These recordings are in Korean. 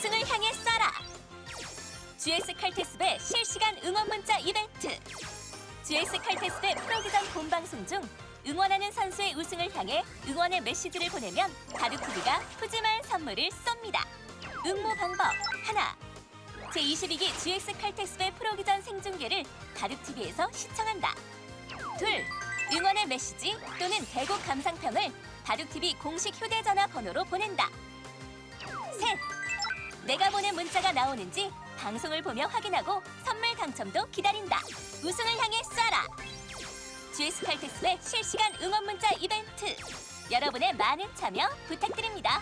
우승을 향해 쏴라. GS 칼텍스배 실시간 응원 문자 이벤트. GS 칼텍스배 프로기전 본방송 중 응원하는 선수의 우승을 향해 응원의 메시지를 보내면 바둑TV가 푸짐한 선물을 쏩니다. 응모 방법 하나. 제22기 GS 칼텍스배 프로기전 생중계를 바둑TV에서 시청한다. 둘. 응원의 메시지 또는 대국 감상평을 바둑TV 공식 휴대전화 번호로 보낸다. 셋. 내가 보낸 문자가 나오는지 방송을 보며 확인하고 선물 당첨도 기다린다. 우승을 향해 쏴라. GS 칼텍스의 실시간 응원 문자 이벤트. 여러분의 많은 참여 부탁드립니다.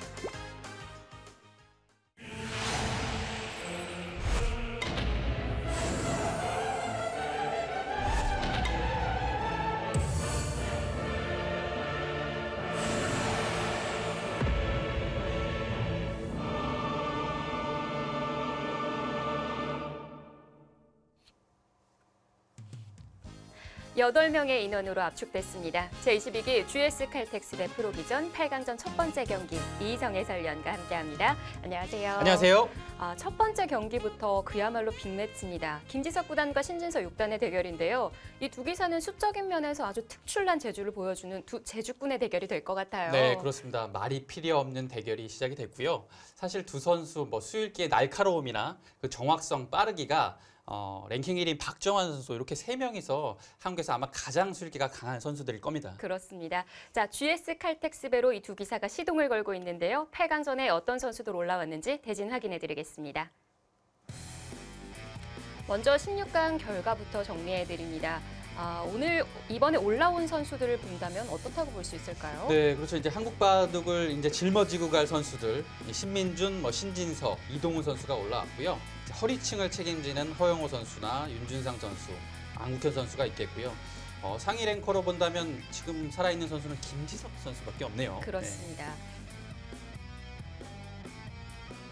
여덟 명의 인원으로 압축됐습니다. 제22기 GS 칼텍스배 프로기전 8강전 첫 번째 경기 이희정 해설위원과 함께합니다. 안녕하세요. 안녕하세요. 첫 번째 경기부터 그야말로 빅매치입니다. 김지석 구단과 신진서 6단의 대결인데요. 이 두 기사는 수적인 면에서 아주 특출난 재주를 보여주는 두 제주꾼의 대결이 될 것 같아요. 네, 그렇습니다. 말이 필요 없는 대결이 시작이 됐고요. 사실 두 선수 수일기의 날카로움이나 그 정확성, 빠르기가 랭킹 1위 박정환 선수 이렇게 세 명이서 한국에서 아마 가장 수일기가 강한 선수들일 겁니다. 그렇습니다. 자, GS 칼텍스배로 이 두 기사가 시동을 걸고 있는데요. 8강전에 어떤 선수들 올라왔는지 대진 확인해드리겠습니다. 먼저 16강 결과부터 정리해드립니다. 이번에 올라온 선수들을 본다면 어떻다고 볼 수 있을까요? 네, 그렇죠. 이제 한국 바둑을 이제 짊어지고 갈 선수들, 신민준, 신진서, 이동훈 선수가 올라왔고요. 허리층을 책임지는 허영호 선수나 윤준상 선수, 안국현 선수가 있겠고요. 상위 랭커로 본다면 지금 살아있는 선수는 김지석 선수밖에 없네요. 그렇습니다.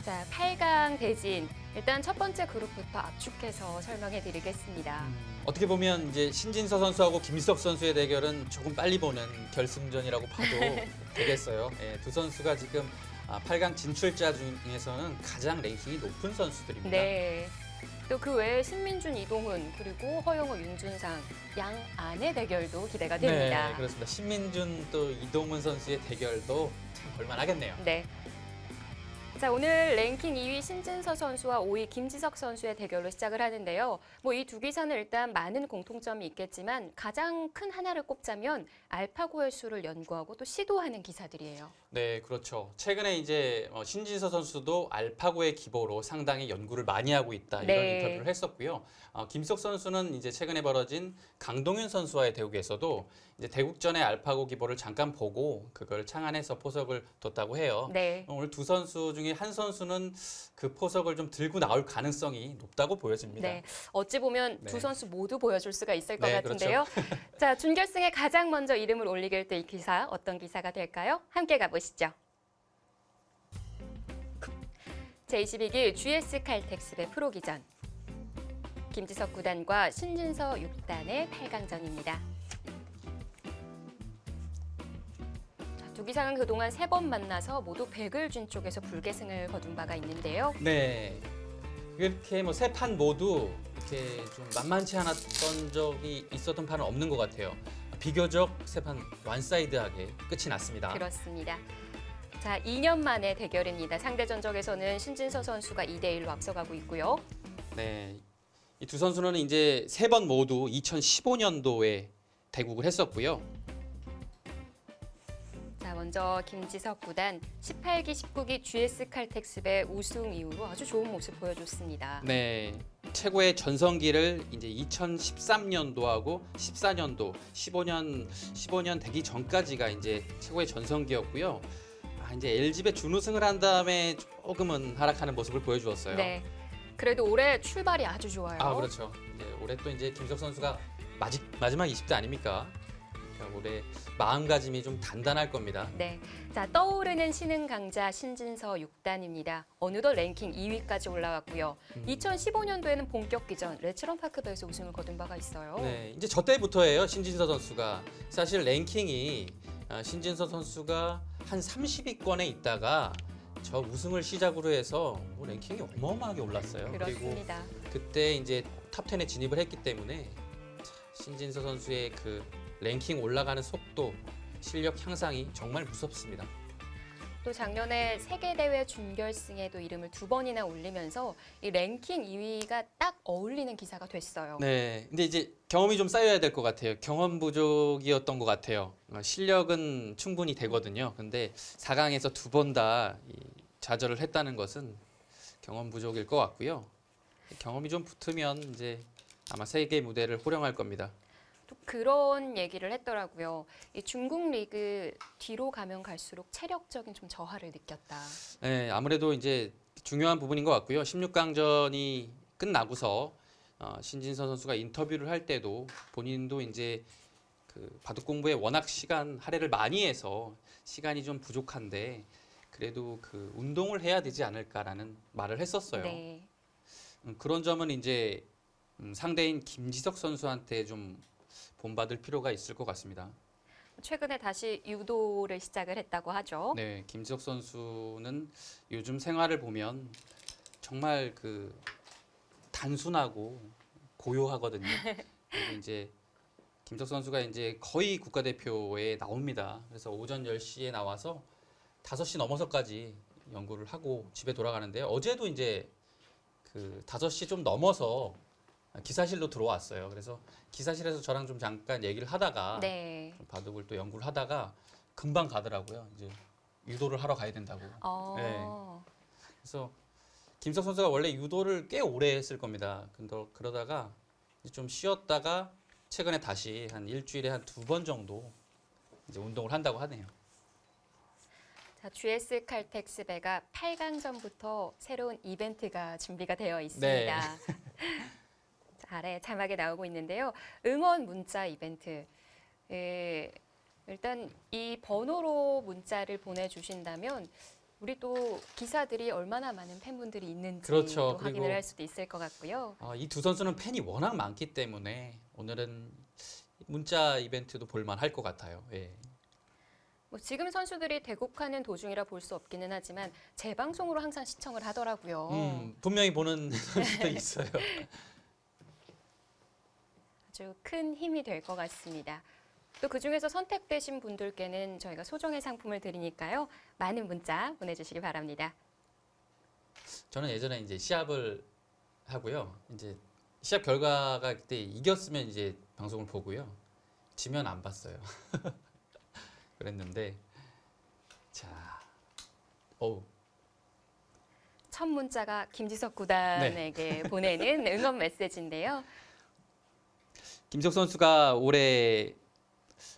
자, 8강 대진. 일단 첫 번째 그룹부터 압축해서 설명해 드리겠습니다. 어떻게 보면 이제 신진서 선수하고 김지석 선수의 대결은 조금 빨리 보는 결승전이라고 봐도 되겠어요. 예, 두 선수가 지금 8강 진출자 중에서는 가장 랭킹이 높은 선수들입니다. 네. 또 그 외에 신민준, 이동훈, 그리고 허영호, 윤준상 양 안의 대결도 기대가 됩니다. 네, 그렇습니다. 신민준 또 이동훈 선수의 대결도 참 볼만하겠네요. 네. 자, 오늘 랭킹 2위 신진서 선수와 5위 김지석 선수의 대결로 시작을 하는데요. 이 두 기사는 일단 많은 공통점이 있겠지만 가장 큰 하나를 꼽자면 알파고의 수를 연구하고 또 시도하는 기사들이에요. 네, 그렇죠. 최근에 이제 신진서 선수도 알파고의 기보로 상당히 연구를 많이 하고 있다 이런 네. 인터뷰를 했었고요. 김지석 선수는 이제 최근에 벌어진 강동윤 선수와의 대국에서도 이제 대국전의 알파고 기보를 잠깐 보고 그걸 창안해서 포석을 뒀다고 해요. 네. 오늘 두 선수 중에 한 선수는 그 포석을 좀 들고 나올 가능성이 높다고 보여집니다. 네, 어찌 보면 네. 두 선수 모두 보여줄 수가 있을 것 네, 같은데요. 자, 준결승에 가장 먼저 이름을 올리게 될 기사, 어떤 기사가 될까요? 함께 가보시죠. 제22기 GS 칼텍스배 프로기전. 김지석 구단과 신진서 6단의 8강전입니다. 두 기상은 그동안 3번 만나서 모두 백을준 쪽에서 불계승을 거둔 바가 있는데요. 네. 이렇게 세 판 모두 이렇게 좀 만만치 않았던 적이 있었던 판은 없는 것 같아요. 비교적 세 판 완사이드하게 끝이 났습니다. 그렇습니다. 자, 2년 만의 대결입니다. 상대 전적에서는 신진서 선수가 2대1로 앞서가고 있고요. 네. 이 두 선수는 이제 세 번 모두 2015년도에 대국을 했었고요. 자, 먼저 김지석 구단 18기, 19기 GS 칼텍스배 우승 이후로 아주 좋은 모습 보여줬습니다. 네. 최고의 전성기를 이제 2013년도하고 14년도, 15년 되기 전까지가 이제 최고의 전성기였고요. 이제 LG배 준우승을 한 다음에 조금은 하락하는 모습을 보여주었어요. 네. 그래도 올해 출발이 아주 좋아요. 그렇죠. 올해 또 이제 김지석 선수가 마지막 20대 아닙니까? 그러니까 올해 마음가짐이 좀 단단할 겁니다. 네. 자, 떠오르는 신흥 강자 신진서 6단입니다. 어느덧 랭킹 2위까지 올라왔고요. 2015년도에는 본격기전 레츠런 파크배에서 우승을 거둔 바가 있어요. 네, 이제 저 때부터예요. 신진서 선수가 사실 랭킹이 신진서 선수가 한 30위권에 있다가 저 우승을 시작으로 해서 뭐 랭킹이 어마어마하게 올랐어요. 그리고 그렇습니다. 그때 이제 탑10에 진입을 했기 때문에 신진서 선수의 그 랭킹 올라가는 속도, 실력 향상이 정말 무섭습니다. 또 작년에 세계대회 준결승에도 이름을 2번이나 올리면서 이 랭킹 2위가 딱 어울리는 기사가 됐어요. 네, 근데 이제 경험이 좀 쌓여야 될 것 같아요. 경험 부족이었던 것 같아요. 실력은 충분히 되거든요. 근데 4강에서 2번 다 좌절을 했다는 것은 경험 부족일 것 같고요. 경험이 좀 붙으면 이제 아마 세계 무대를 호령할 겁니다. 또 그런 얘기를 했더라고요. 이 중국 리그 뒤로 가면 갈수록 체력적인 좀 저하를 느꼈다. 네, 아무래도 이제 중요한 부분인 것 같고요. 16강전이 끝나고서 신진서 선수가 인터뷰를 할 때도 본인도 이제 그 바둑 공부에 워낙 시간 할애를 많이 해서 시간이 좀 부족한데 그래도 그 운동을 해야 되지 않을까라는 말을 했었어요. 네. 그런 점은 이제 상대인 김지석 선수한테 좀 본받을 필요가 있을 것 같습니다. 최근에 다시 유도를 시작을 했다고 하죠. 네, 김지석 선수는 요즘 생활을 보면 정말 그 단순하고 고요하거든요. 그리고 이제 김지석 선수가 이제 거의 국가대표에 나옵니다. 그래서 오전 10시에 나와서 5시 넘어서까지 연구를 하고 집에 돌아가는데요. 어제도 이제 그 5시 좀 넘어서 기사실로 들어왔어요. 그래서 기사실에서 저랑 좀 잠깐 얘기를 하다가 네. 좀 바둑을 또 연구를 하다가 금방 가더라고요. 이제 유도를 하러 가야 된다고. 그래서 김석 선수가 원래 유도를 꽤 오래 했을 겁니다. 근데 그러다가 이제 좀 쉬었다가 최근에 다시 한 일주일에 한 2번 정도 이제 운동을 한다고 하네요. 자, GS 칼텍스배가 8강전부터 새로운 이벤트가 준비가 되어 있습니다. 네. 자, 아래 자막에 나오고 있는데요. 응원 문자 이벤트. 일단 이 번호로 문자를 보내주신다면 우리 또 기사들이 얼마나 많은 팬분들이 있는지 그렇죠. 또 확인을 그리고 할 수도 있을 것 같고요. 이 두 선수는 팬이 워낙 많기 때문에 오늘은 문자 이벤트도 볼만 할 것 같아요. 예. 뭐 지금 선수들이 대국하는 도중이라 볼 수 없기는 하지만 재방송으로 항상 시청을 하더라고요. 분명히 보는 선수들이 있어요. 아주 큰 힘이 될 것 같습니다. 또 그중에서 선택되신 분들께는 저희가 소정의 상품을 드리니까요. 많은 문자 보내주시기 바랍니다. 저는 예전에 이제 시합을 하고요. 이제 시합 결과가 그때 이겼으면 이제 방송을 보고요. 지면 안 봤어요. 그랬는데 자, 첫 문자가 김지석 구단에게 보내는 응원 메시지인데요. 김석 선수가 올해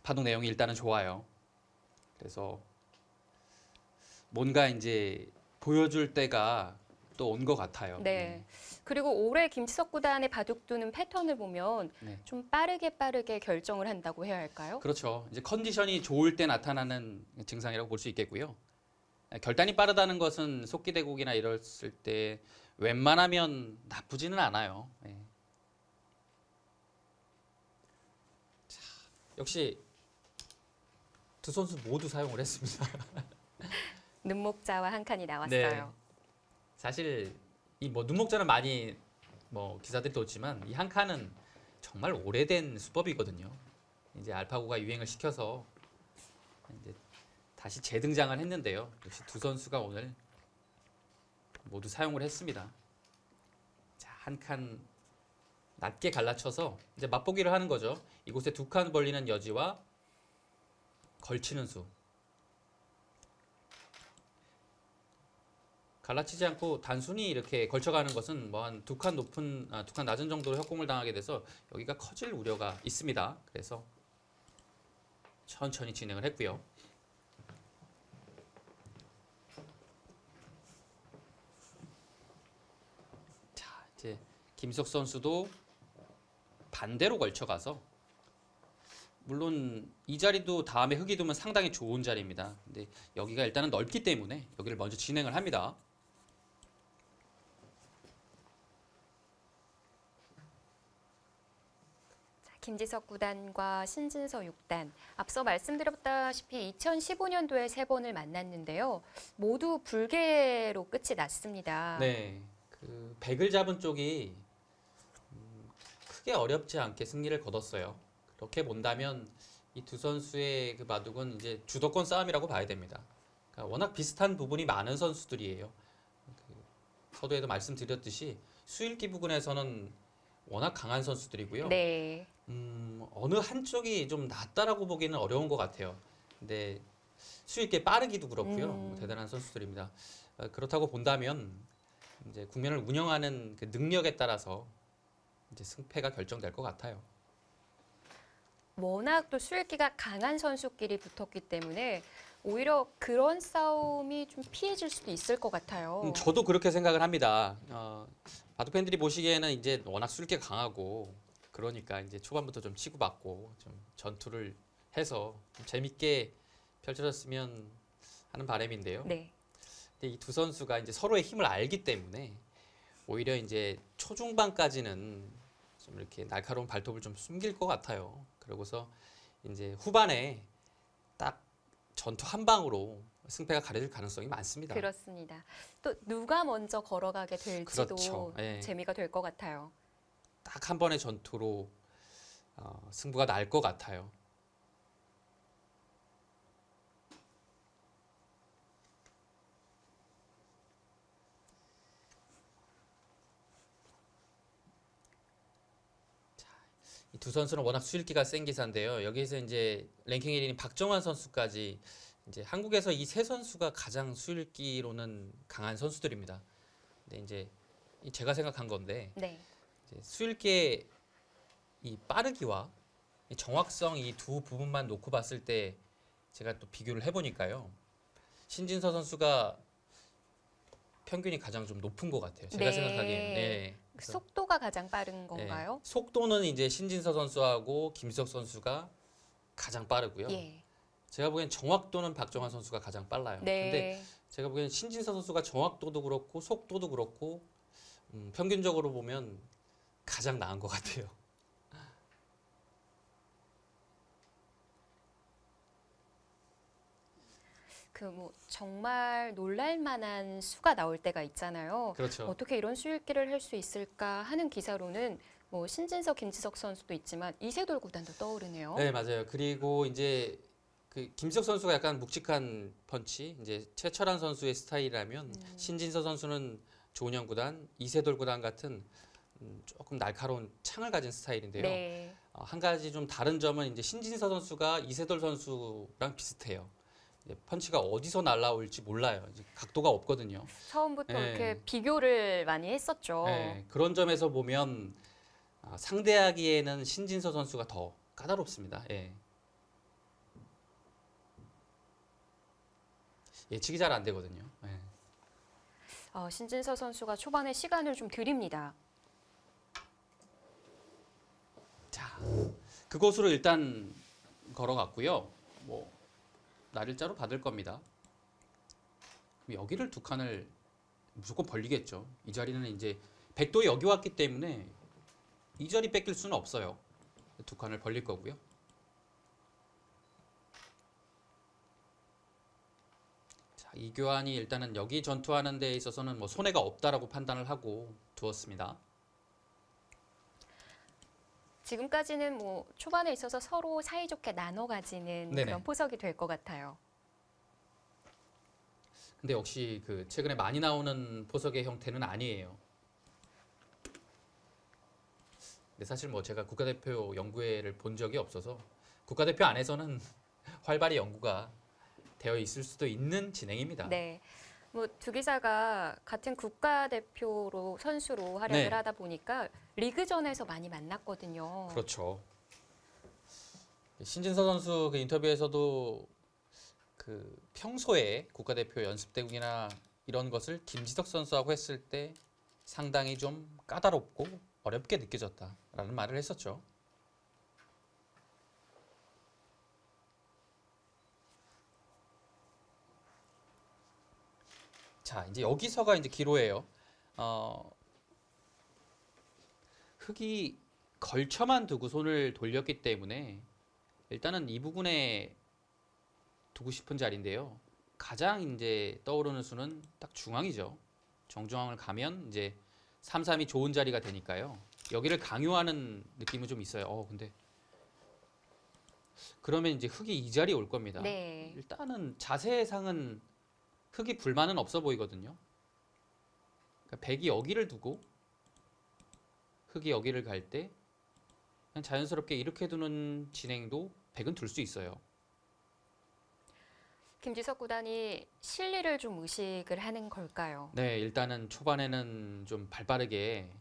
바둑 내용이 일단은 좋아요. 그래서 뭔가 이제 보여줄 때가 또 온 것 같아요. 네. 그리고 올해 김지석 구단의 바둑 두는 패턴을 보면 네. 좀 빠르게 결정을 한다고 해야 할까요? 그렇죠. 이제 컨디션이 좋을 때 나타나는 증상이라고 볼 수 있겠고요. 결단이 빠르다는 것은 속기대국이나 이랬을 때 웬만하면 나쁘지는 않아요. 네. 자, 역시 두 선수 모두 사용을 했습니다. 눈목자와 한 칸이 나왔어요. 네. 사실 이 뭐 눈목자는 많이 뭐 기사들이 뒀지만 이 한 칸은 정말 오래된 수법이거든요. 이제 알파고가 유행을 시켜서 이제 다시 재등장을 했는데요. 역시 두 선수가 오늘 모두 사용을 했습니다. 자, 한 칸 낮게 갈라쳐서 이제 맛보기를 하는 거죠. 이곳에 2칸 벌리는 여지와 걸치는 수. 갈라치지 않고 단순히 이렇게 걸쳐가는 것은 뭐 한 2칸 높은, 2칸 낮은 정도로 협공을 당하게 돼서 여기가 커질 우려가 있습니다. 그래서 천천히 진행을 했고요. 자, 이제 김석 선수도 반대로 걸쳐가서 물론 이 자리도 다음에 흙이 두면 상당히 좋은 자리입니다. 근데 여기가 일단은 넓기 때문에 여기를 먼저 진행을 합니다. 자, 김지석 9단과 신진서 6단. 앞서 말씀드렸다시피 2015년도에 세 번을 만났는데요. 모두 불개로 끝이 났습니다. 네, 그 백을 잡은 쪽이 크게 어렵지 않게 승리를 거뒀어요. 그렇게 본다면 이 두 선수의 그 바둑은 이제 주도권 싸움이라고 봐야 됩니다. 그러니까 워낙 비슷한 부분이 많은 선수들이에요. 그 서두에도 말씀드렸듯이 수일기 부근에서는 워낙 강한 선수들이고요. 네. 어느 한쪽이 좀 낫다라고 보기는 어려운 것 같아요. 근데 수일기 빠르기도 그렇고요. 대단한 선수들입니다. 그렇다고 본다면 이제 국면을 운영하는 그 능력에 따라서 이제 승패가 결정될 것 같아요. 워낙 또 수일기가 강한 선수끼리 붙었기 때문에 오히려 그런 싸움이 좀 피해질 수도 있을 것 같아요. 저도 그렇게 생각을 합니다. 바둑 팬들이 보시기에는 이제 워낙 수일기가 강하고 그러니까 이제 초반부터 좀 치고받고 좀 전투를 해서 좀 재밌게 펼쳐졌으면 하는 바람인데요. 네. 근데 이 두 선수가 이제 서로의 힘을 알기 때문에 오히려 이제 초중반까지는 좀 이렇게 날카로운 발톱을 좀 숨길 것 같아요. 그러고서 이제 후반에 딱 전투 한 방으로 승패가 가려질 가능성이 많습니다. 그렇습니다. 또 누가 먼저 걸어가게 될지도 그렇죠. 예. 재미가 될 것 같아요. 딱 한 번의 전투로 승부가 날 것 같아요. 이 두 선수는 워낙 수일기가 센 기사인데요. 여기서 이제 랭킹 1위인 박정환 선수까지 이제 한국에서 이 세 선수가 가장 수일기로는 강한 선수들입니다. 근데 이제 제가 생각한 건데 네. 이제 수일기의 이 빠르기와 이 정확성 이 두 부분만 놓고 봤을 때 제가 또 비교를 해보니까요. 신진서 선수가 평균이 가장 좀 높은 것 같아요. 제가 네. 생각하기에는. 네. 그래서 속도가 가장 빠른 건가요? 속도는 이제 신진서 선수하고 김석 선수가 가장 빠르고요. 예. 제가 보기엔 정확도는 박정환 선수가 가장 빨라요. 근데 네. 제가 보기엔 신진서 선수가 정확도도 그렇고 속도도 그렇고 평균적으로 보면 가장 나은 것 같아요. 그 뭐 정말 놀랄 만한 수가 나올 때가 있잖아요. 그렇죠. 어떻게 이런 수일기를 할 수 있을까 하는 기사로는 뭐 신진석, 김지석 선수도 있지만 이세돌 구단도 떠오르네요. 네, 맞아요. 그리고 이제 그 김석 선수가 약간 묵직한 펀치, 이제 최철한 선수의 스타일이라면 신진서 선수는 조은영 구단, 이세돌 구단 같은 조금 날카로운 창을 가진 스타일인데요. 네. 한 가지 좀 다른 점은 이제 신진서 선수가 이세돌 선수랑 비슷해요. 이제 펀치가 어디서 날라올지 몰라요. 이제 각도가 없거든요. 처음부터 네. 이렇게 비교를 많이 했었죠. 네, 그런 점에서 보면 상대하기에는 신진서 선수가 더 까다롭습니다. 예. 예측이 잘 안 되거든요. 예. 신진서 선수가 초반에 시간을 좀 드립니다. 자, 그곳으로 일단 걸어갔고요. 뭐 날일자로 받을 겁니다. 그럼 여기를 두 칸을 무조건 벌리겠죠. 이 자리는 이제 백도에 여기 왔기 때문에 이 자리 뺏길 수는 없어요. 두 칸을 벌릴 거고요. 자, 이 교환이 일단은 여기 전투하는 데 있어서는 뭐 손해가 없다라고 판단을 하고 두었습니다. 지금까지는 뭐 초반에 있어서 서로 사이좋게 나눠 가지는 네네. 그런 포석이 될 것 같아요. 근데 역시 그 최근에 많이 나오는 포석의 형태는 아니에요. 근데 사실 뭐 제가 국가대표 연구회를 본 적이 없어서 국가대표 안에서는 활발히 연구가 되어 있을 수도 있는 진행입니다. 네. 뭐 두 기사가 같은 국가대표로 선수로 활약을 네. 하다 보니까 리그전에서 많이 만났거든요. 그렇죠. 신진서 선수 그 인터뷰에서도 그 평소에 국가대표 연습대국이나 이런 것을 김지석 선수하고 했을 때 상당히 좀 까다롭고 어렵게 느껴졌다라는 말을 했었죠. 자, 이제 여기서가 이제 기로예요. 흙이 걸쳐만 두고 손을 돌렸기 때문에 일단은 이 부분에 두고 싶은 자리인데요. 가장 이제 떠오르는 수는 딱 중앙이죠. 정중앙을 가면 이제 3, 3이 좋은 자리가 되니까요. 여기를 강요하는 느낌은 좀 있어요. 근데 그러면 이제 흑이 이 자리에 올 겁니다. 네. 일단은 자세상은 흑이 불만은 없어 보이거든요. 그러니까 백이 여기를 두고 흑이 여기를 갈 때 그냥 자연스럽게 이렇게 두는 진행도 백은 둘 수 있어요. 김지석 구단이 실리를 좀 의식을 하는 걸까요? 네, 일단은 초반에는 좀 발빠르게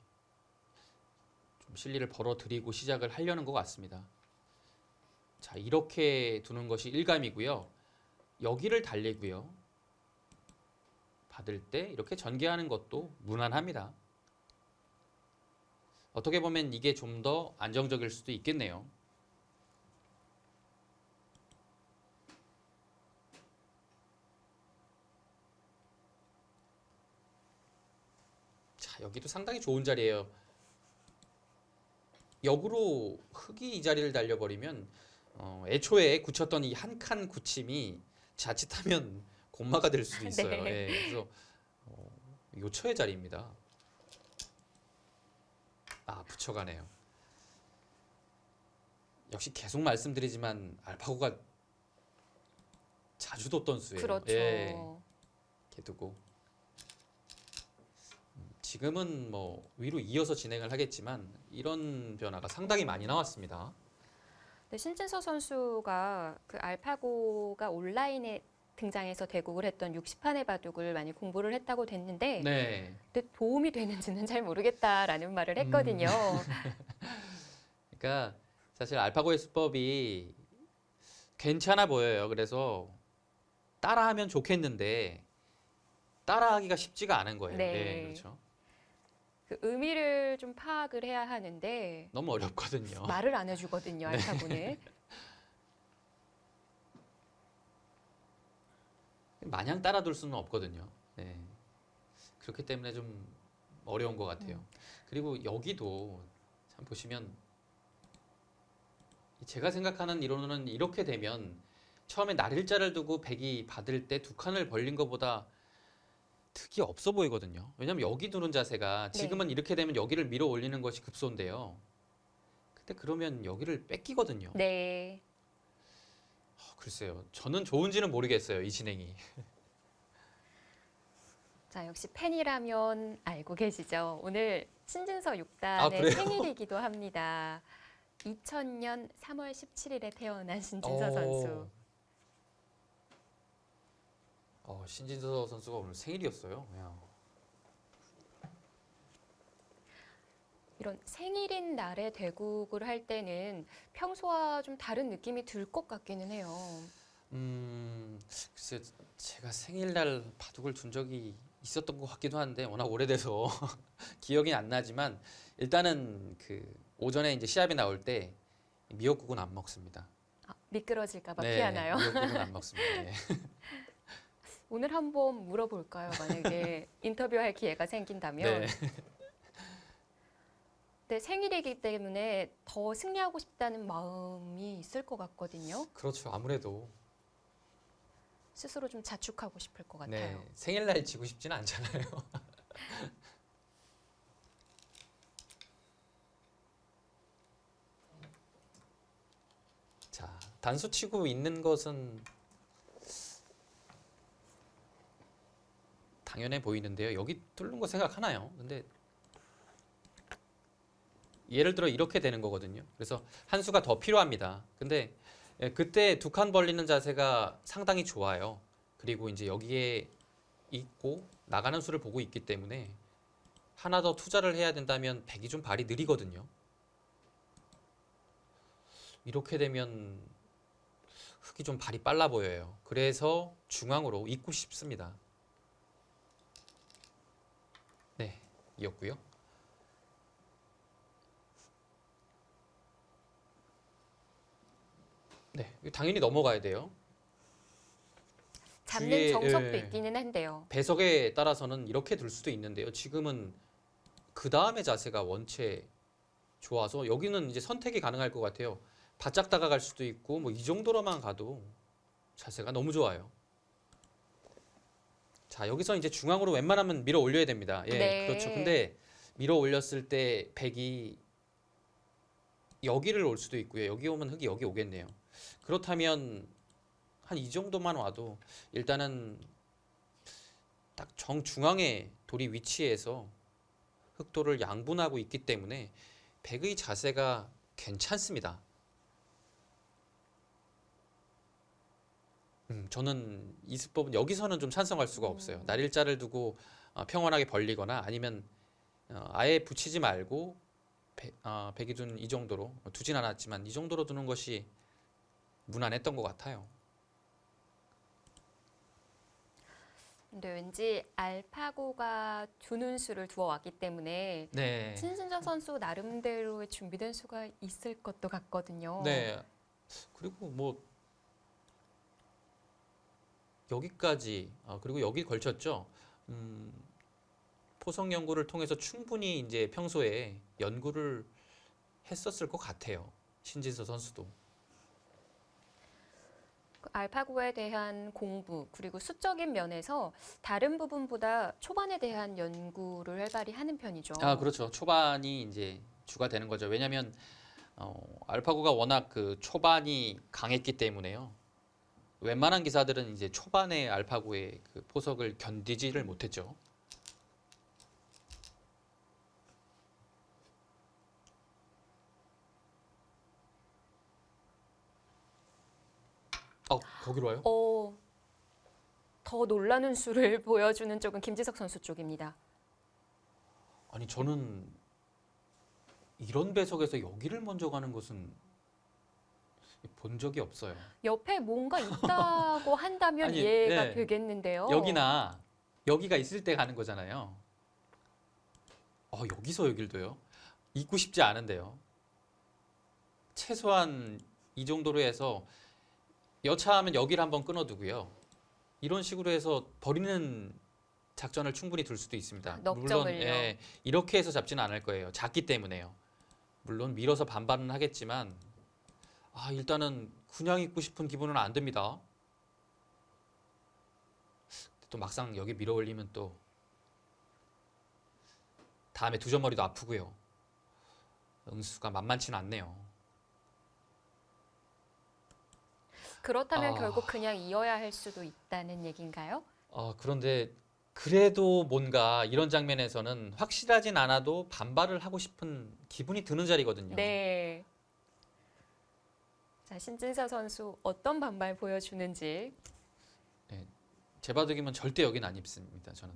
좀 실리를 벌어들이고 시작을 하려는 것 같습니다. 자, 이렇게 두는 것이 일감이고요. 여기를 달리고요. 받을 때 이렇게 전개하는 것도 무난합니다. 어떻게 보면 이게 좀 더 안정적일 수도 있겠네요. 자, 여기도 상당히 좋은 자리예요. 역으로 흑이 이 자리를 달려버리면 애초에 굳혔던 이 한 칸 굳힘이 자칫하면 곤마가 될 수도 있어요. 네. 예, 그래서 요처의 자리입니다. 붙여가네요. 역시 계속 말씀드리지만 알파고가 자주 뒀던 수예요. 그렇죠. 예, 이렇게 두고 지금은 뭐 위로 이어서 진행을 하겠지만 이런 변화가 상당히 많이 나왔습니다. 네, 신진서 선수가 그 알파고가 온라인에 등장해서 대국을 했던 60판의 바둑을 많이 공부를 했다고 됐는데 네. 근데 도움이 되는지는 잘 모르겠다라는 말을 했거든요. 그러니까 사실 알파고의 수법이 괜찮아 보여요. 그래서 따라하면 좋겠는데 따라하기가 쉽지가 않은 거예요. 네. 네, 그렇죠. 그 의미를 좀 파악을 해야 하는데 너무 어렵거든요. 말을 안 해주거든요, 알파고는. 마냥 따라둘 수는 없거든요. 네. 그렇기 때문에 좀 어려운 것 같아요. 그리고 여기도 참 보시면 제가 생각하는 이론은 이렇게 되면 처음에 날일자를 두고 백이 받을 때 두 칸을 벌린 것보다 득이 없어 보이거든요. 왜냐하면 여기 두는 자세가 지금은 이렇게 되면 여기를 밀어 올리는 것이 급소인데요. 근데 그러면 여기를 뺏기거든요. 네. 글쎄요. 저는 좋은지는 모르겠어요. 이 진행이. 자, 역시 팬이라면 알고 계시죠? 오늘 신진서 6단의 그래요? 생일이기도 합니다. 2000년 3월 17일에 태어난 신진서 선수. 신진서 선수가 오늘 생일이었어요. 야. 이런 생일인 날에 대국을 할 때는 평소와 좀 다른 느낌이 들 것 같기는 해요. 글쎄 제가 생일날 바둑을 둔 적이 있었던 것 같기도 한데 워낙 오래돼서 기억이 안 나지만 일단은 그 오전에 이제 시합이 나올 때 미역국은 안 먹습니다. 미끄러질까 봐 네, 피하나요? 미역국은 안 먹습니다. 네. 오늘 한번 물어볼까요? 만약에 인터뷰할 기회가 생긴다면. 네. 네, 생일이기 때문에 더 승리하고 싶다는 마음이 있을 것 같거든요. 그렇죠. 아무래도 스스로 좀 자축하고 싶을 것 네, 같아요. 생일날 지고 싶지는 않잖아요. 자, 단수 치고 있는 것은 당연해 보이는데요. 여기 뚫는 거 생각하나요? 근데 예를 들어 이렇게 되는 거거든요. 그래서 한 수가 더 필요합니다. 근데 그때 두 칸 벌리는 자세가 상당히 좋아요. 그리고 이제 여기에 있고 나가는 수를 보고 있기 때문에 하나 더 투자를 해야 된다면 백이 좀 발이 느리거든요. 이렇게 되면 흑이 좀 발이 빨라 보여요. 그래서 중앙으로 잇고 싶습니다. 네, 이었고요. 네, 당연히 넘어가야 돼요. 잡는 뒤에, 정석도 예. 있기는 한데요. 배석에 따라서는 이렇게 둘 수도 있는데요. 지금은 그 다음에 자세가 원체 좋아서 여기는 이제 선택이 가능할 것 같아요. 바짝 다가갈 수도 있고 뭐 이 정도로만 가도 자세가 너무 좋아요. 자, 여기서 이제 중앙으로 웬만하면 밀어 올려야 됩니다. 예, 네. 그렇죠. 근데 밀어 올렸을 때 백이 여기를 올 수도 있고요. 여기 오면 흙이 여기 오겠네요. 그렇다면 한 이 정도만 와도 일단은 딱 정중앙에 돌이 위치해서 흑돌을 양분하고 있기 때문에 백의 자세가 괜찮습니다. 저는 이 수법은 여기서는 좀 찬성할 수가 없어요. 날일자를 두고 평온하게 벌리거나 아니면 아예 붙이지 말고 백이 둔 이 정도로 두진 않았지만 이 정도로 두는 것이 무난했던 것 같아요. 근데 왠지 알파고가 두는 수를 두어왔기 때문에 네. 신진서 선수 나름대로의 준비된 수가 있을 것도 같거든요. 네. 그리고 뭐 여기까지 그리고 여기 걸쳤죠. 포석 연구를 통해서 충분히 이제 평소에 연구를 했었을 것 같아요. 신진서 선수도. 그 알파고에 대한 공부 그리고 수적인 면에서 다른 부분보다 초반에 대한 연구를 활발히 하는 편이죠. 그렇죠. 초반이 이제 주가 되는 거죠. 왜냐하면 알파고가 워낙 그 초반이 강했기 때문에요. 웬만한 기사들은 이제 초반에 알파고의 그 포석을 견디지를 못했죠. 거기로 와요? 더 놀라는 수를 보여주는 쪽은 김지석 선수 쪽입니다. 아니 저는 이런 배석에서 여기를 먼저 가는 것은 본 적이 없어요. 옆에 뭔가 있다고 한다면 아니, 이해가 네. 되겠는데요. 여기나 여기가 있을 때 가는 거잖아요. 여기서 여길 둬요? 잊고 싶지 않은데요. 최소한 이 정도로 해서 여차하면 여기를 한번 끊어두고요. 이런 식으로 해서 버리는 작전을 충분히 둘 수도 있습니다. 넉점을요. 이렇게 해서 잡지는 않을 거예요. 작기 때문에요. 물론 밀어서 반발은 하겠지만 일단은 그냥 있고 싶은 기분은 안 듭니다. 또 막상 여기 밀어 올리면 또 다음에 두저머리도 아프고요. 응수가 만만치는 않네요. 그렇다면 결국 그냥 이어야 할 수도 있다는 얘기인가요? 그런데 그래도 뭔가 이런 장면에서는 확실하진 않아도 반발을 하고 싶은 기분이 드는 자리거든요. 네. 자, 신진서 선수 어떤 반발 보여주는지. 제 바둑이면 절대 여긴 안 입습니다. 저는.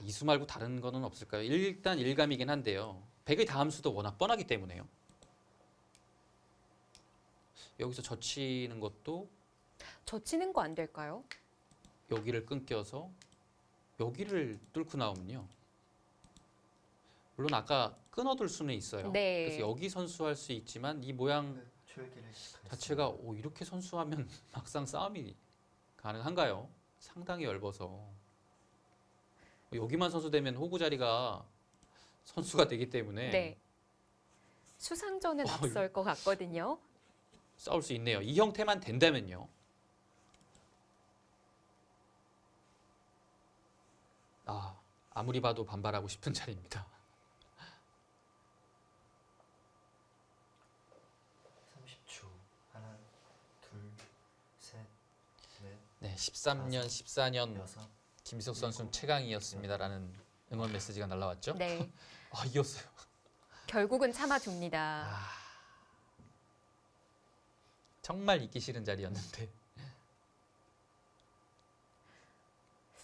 이수 말고 다른 거는 없을까요? 일단 일감이긴 한데요. 백의 다음 수도 워낙 뻔하기 때문에요. 여기서 젖히는 것도 젖히는 거 안 될까요? 여기를 끊겨서 여기를 뚫고 나오면요. 물론 아까 끊어둘 수는 있어요. 네. 그래서 여기 선수할 수 있지만 이 모양 조여기를 시작하겠습니다. 자체가 이렇게 선수하면 막상 싸움이 가능한가요? 상당히 얇아서 여기만 선수 되면 호구 자리가 선수가 되기 때문에 네. 수상전은 앞설 것 같거든요. 싸울 수 있네요. 이 형태만 된다면요. 아무리 봐도 반발하고 싶은 자리입니다. 30초. 하나, 둘, 셋, 넷, 네, 13년, 14년 여섯. 김지석 선수는 최강이었습니다라는 응원 메시지가 날라왔죠. 네. 이겼어요. 결국은 참아줍니다. 정말 잊기 싫은 자리였는데.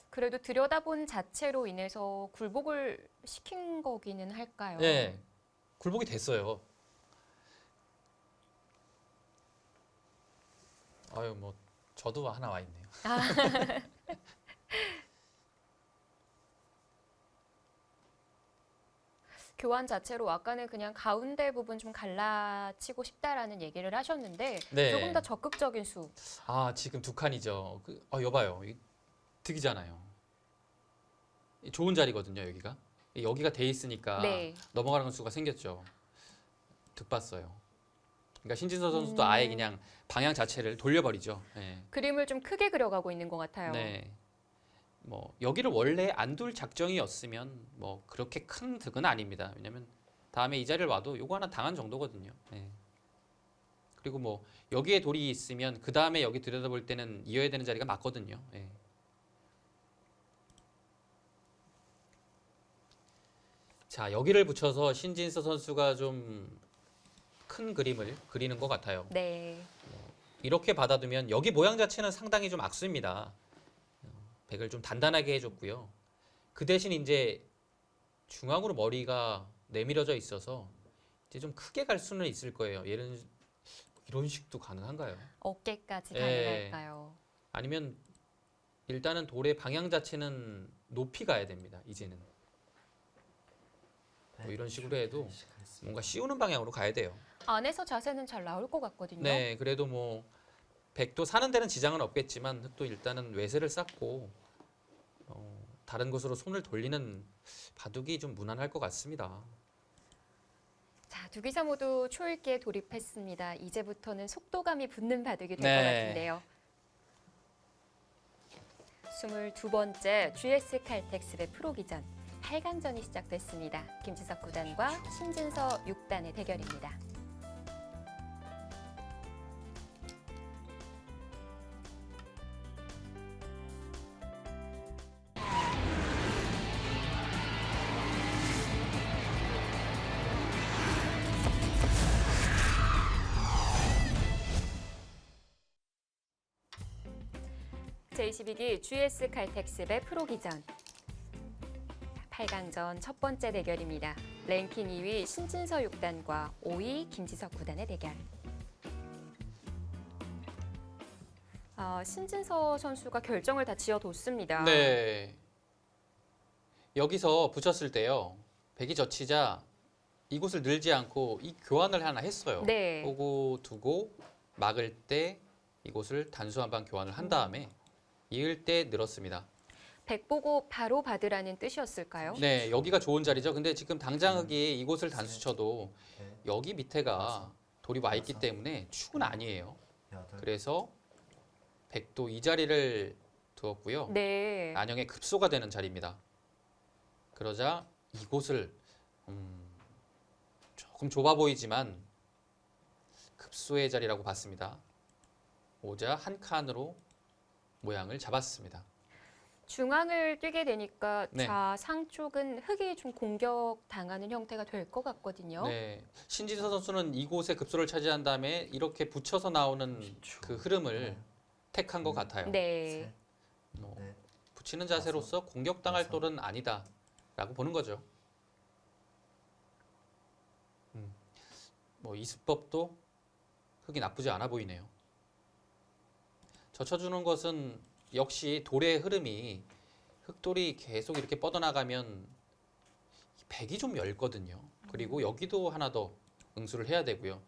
그래도 들여다본 자체로 인해서 굴복을 시킨 거기는 할까요? 네, 굴복이 됐어요. 뭐 저도 하나 와 있네요. 교환 자체로 아까는 그냥 가운데 부분 좀 갈라치고 싶다라는 얘기를 하셨는데 네. 조금 더 적극적인 수. 지금 두 칸이죠. 여봐요. 득이잖아요. 좋은 자리거든요, 여기가. 여기가 돼 있으니까 네. 넘어가는 수가 생겼죠. 득봤어요. 그러니까 신진서 선수도 아예 그냥 방향 자체를 돌려버리죠. 네. 그림을 좀 크게 그려가고 있는 것 같아요. 네. 뭐 여기를 원래 안 둘 작정이었으면 뭐 그렇게 큰 득은 아닙니다. 왜냐면 다음에 이 자리를 와도 요거 하나 당한 정도거든요. 네. 그리고 뭐 여기에 돌이 있으면 그 다음에 여기 들여다볼 때는 이어야 되는 자리가 맞거든요. 네. 자, 여기를 붙여서 신진서 선수가 좀 큰 그림을 그리는 것 같아요. 네. 이렇게 받아두면 여기 모양 자체는 상당히 좀 악수입니다. 백을 좀 단단하게 해줬고요. 그 대신 이제 중앙으로 머리가 내밀어져 있어서 이제 좀 크게 갈 수는 있을 거예요. 이런 식도 가능한가요? 어깨까지 예. 가능할까요? 아니면 일단은 돌의 방향 자체는 높이 가야 됩니다. 이제는 뭐 이런 식으로 해도 뭔가 씌우는 방향으로 가야 돼요. 안에서 자세는 잘 나올 것 같거든요. 네, 그래도 뭐 백도 사는 데는 지장은 없겠지만 흑도 일단은 외세를 쌓고 다른 곳으로 손을 돌리는 바둑이 좀 무난할 것 같습니다. 자, 두 기사 모두 초읽기에 돌입했습니다. 이제부터는 속도감이 붙는 바둑이 될 것 네. 같은데요. 22번째 GS 칼텍스의 프로기전 8강전이 시작됐습니다. 김지석 9단과 신진서 6단의 대결입니다. 제22기 GS 칼텍스의 프로기전 8강전 첫 번째 대결입니다. 랭킹 2위 신진서 6단과 5위 김지석 9단의 대결. 신진서 선수가 결정을 다 지어뒀습니다. 네. 여기서 붙였을 때요. 백이 젖히자 이곳을 늘지 않고 이 교환을 하나 했어요. 네. 보고 두고 막을 때 이곳을 단수 한 방 교환을 한 다음에 이을 때 늘었습니다. 백 보고 바로 받으라는 뜻이었을까요? 네, 여기가 좋은 자리죠. 근데 지금 당장 흑이 이곳을 단수 쳐도 네, 여기 밑에가 돌이 와 있기 때문에 축은 아니에요. 여덟, 그래서 백도 이 자리를 두었고요. 네. 안영의 급소가 되는 자리입니다. 그러자 이곳을 조금 좁아 보이지만 급소의 자리라고 봤습니다. 오자 한 칸으로 모양을 잡았습니다. 중앙을 뛰게 되니까 네. 좌상 쪽은 흑이 좀 공격당하는 형태가 될 것 같거든요. 네, 신진서 선수는 이곳에 급소를 차지한 다음에 이렇게 붙여서 나오는 그 흐름을 택한 것 같아요. 네. 셋, 뭐 넷, 붙이는 자세로서 공격당할 다섯. 돌은 아니다라고 보는 거죠. 뭐 이 수법도 흑이 나쁘지 않아 보이네요. 젖혀주는 것은 역시 돌의 흐름이 흑돌이 계속 이렇게 뻗어나가면 백이 좀 열거든요. 그리고 여기도 하나 더 응수를 해야 되고요.